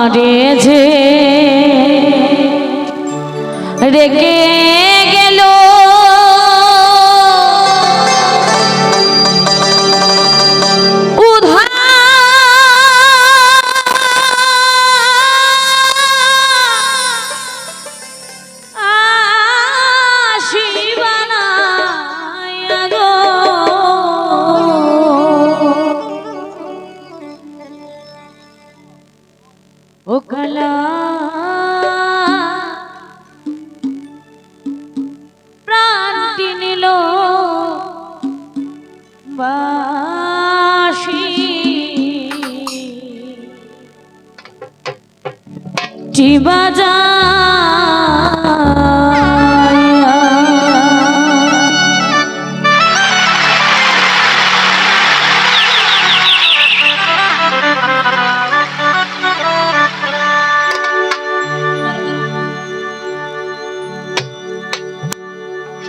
আমারে যে রেগে গেল ও কালা প্রাণটি নিল বাসি চিবাজা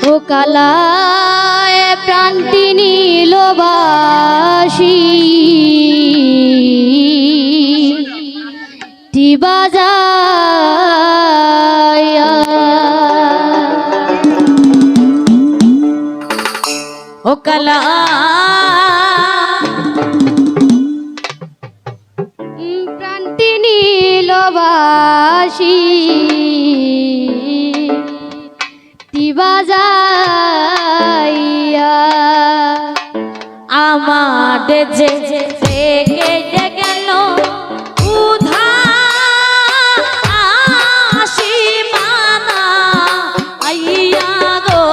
ও কালায় প্রাণটি নিল বাসি বাজায়া ও কালা প্রাণটি নিল বাসি বাজাইয়া আমার যে রেগে গেল উধা আসি মানা আইয়া গো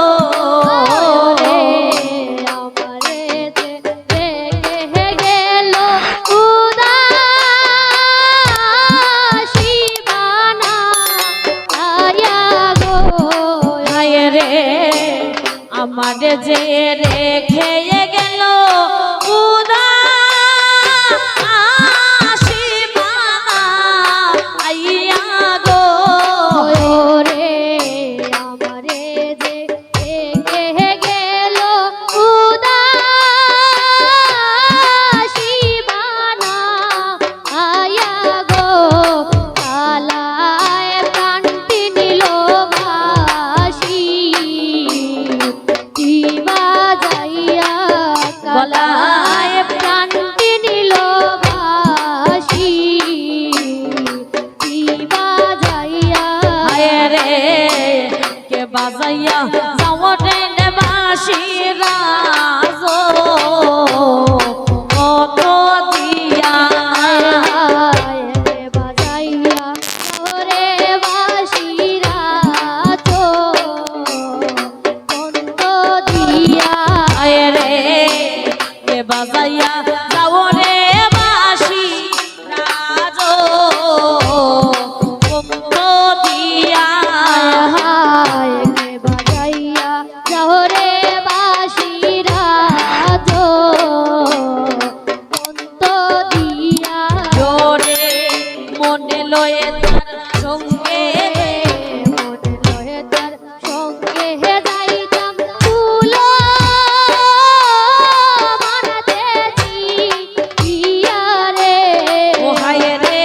আমারে যে রেগে গেল উধা আসি মানা আইয়া গো রে আমার যে রেখে গেল উদা আসি মানা আইয়া গো রে আমারে যে রেগে গেল উদা আসি মানা আইয়া গো কালায় প্রাণটি নিল বাসি বাজাইয়া গলায় প্রাণটি নিল বাসি বাজাইয়া রে কে বাজাইয়া যাওয়ারে বাসি রাজো কত দিয়া বাজাইয়া ওরে বাসিরা তো বন্ধ দিয়া রে কে বাজাইয়া যাওয়ারে বাসি রাজো কত দিয়া বাজাইয়া জহরে বাসিরা তো বন্ধ দিয়া জোরে মনে লয়ে তার সঙ্গে মনে লয়ে তার সঙ্গে যাইতাম তুলো মানতেছি ইয়ারে ও হায় রে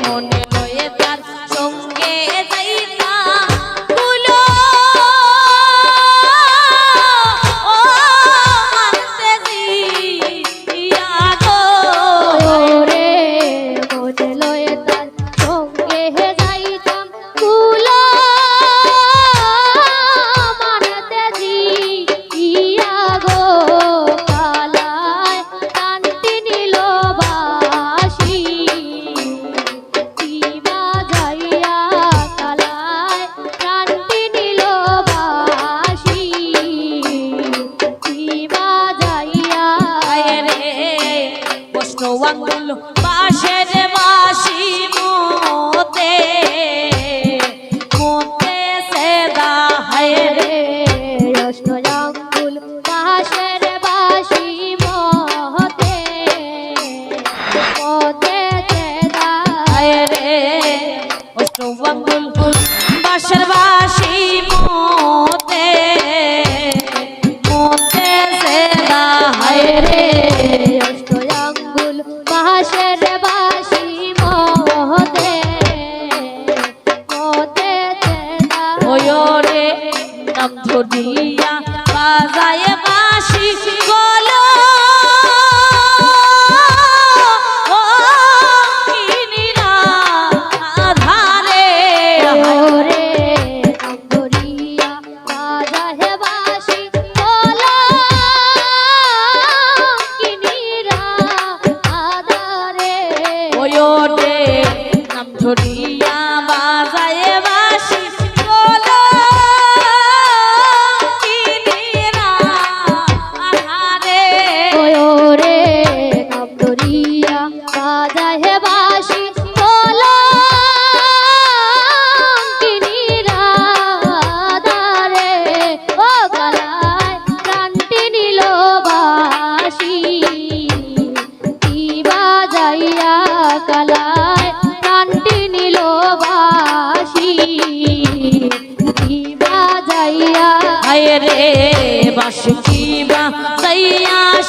মনে লয়ে তার সঙ্গে যাইতা তুলো ও মানতে দিয়া গো রে মনে লয়ে তার সঙ্গে যাইতাম তুলো মানতেছি ইয়া গো কালায় কান্তি নিল বাসি বাজাইয়া কালায় কান্তি নিল বাসি বাজাইয়া হায় রে কষ্ট আঙ্গুল বাঁশের বাঁশি মতে মতে সেদা হায় রে অষ্টজাঙ্গুল বাঁশের বাঁশি মহতে মতে চেদা হায় রে কষ্ট আঙ্গুল বাঁশের বাঁশি মতে মতে সেদা হায় রে অষ্টজাঙ্গুল বাঁশের বাঁশি মহতে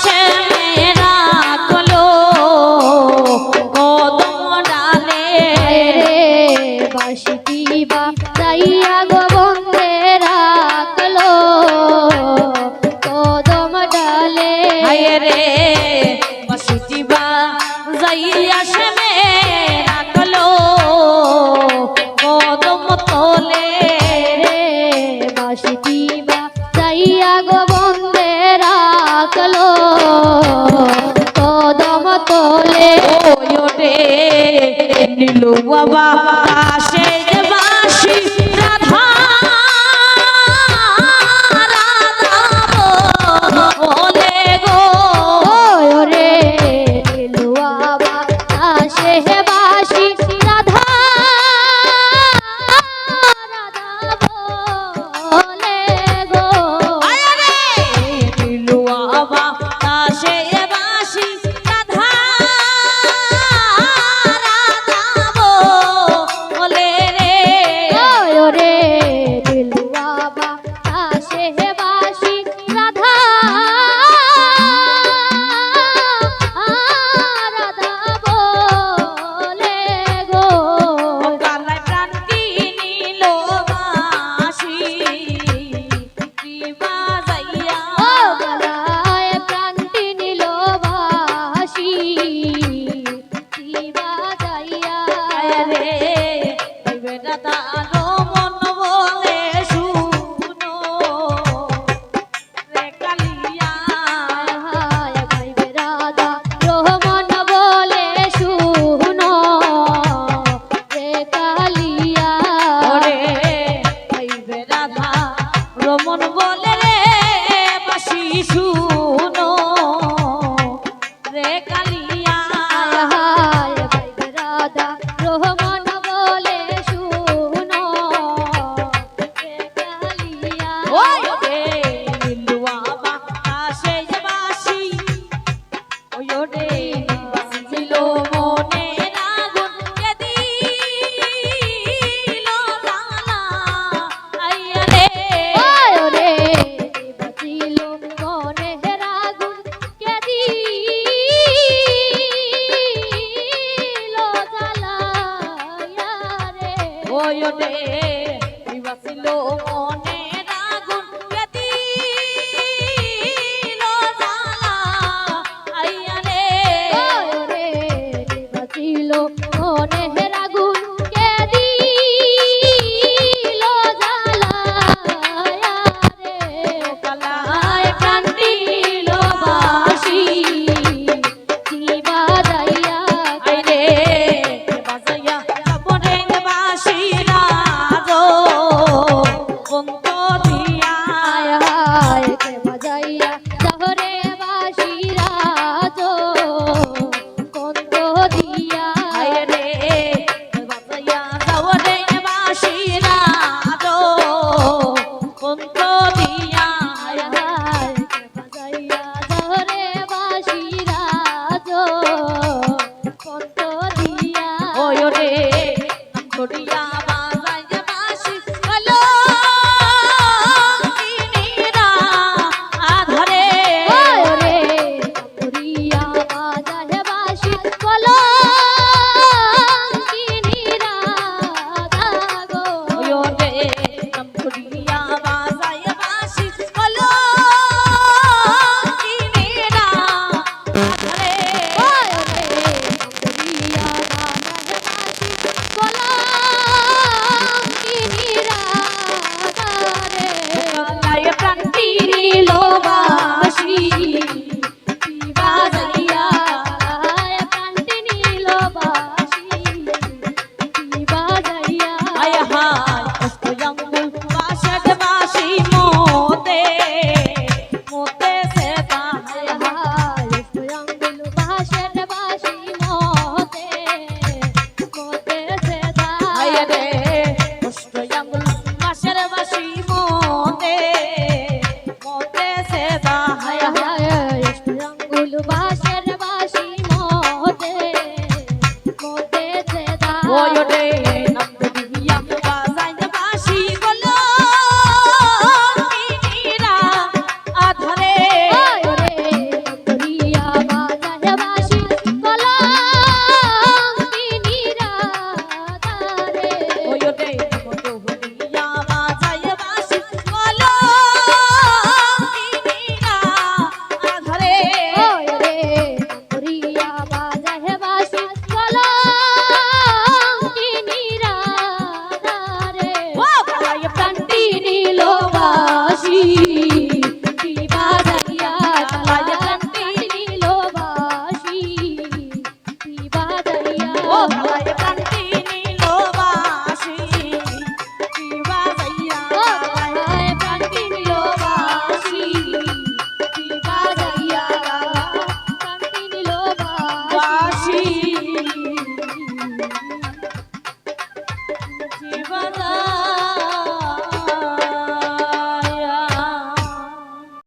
আসে মেরা কলো কদম ডালে রে বাসিটি বা যাইয়া গো বন্ধে রাখলো কদম ডালে হায় রে বাসুজিবা যাই আসে মেরা কলো কদম তলে রে বাসিটি বা যাইয়া গো বন্ধে রাখলো কদম তোলে ওরে নীলু বাবা আসে যে বাসি রাধা রাধা বলে গো ওরে নীলুয়া আসে হে বাসি রাধা রাধা বলে গো আরে নীলু বাবা আসে যে বাসি রাধা রাধা বলে রে ওরে নীলুয়া আসে হে বাসি রাধা রাধা বলে গো কালাই প্রাণ কিনিল বাসি দিবা যাইয়া ও গলায় প্রাণটি নিল বাসি দিবা যাইয়া রে বেটা আলো মন বলে শুনো রে কালিয়া হায় ভাইবে রাধা রহমান বলে শুনো রে কালিয়া ওরে ভাইবে রাধা রমন বলে রে বাসি শুনো রে কালিয়া হায় ভাইবে রাধা রহমান বলে শুনো রে কালিয়া ওই রে নীলু বাবা আসে যে বাসি ওই রে বাসিল মনে রাগুন কে দিল জালা আইয়া রে ওরে বাঁচিল মনে রাগুন কে দিল জ্বালাইয়া রে ওই রে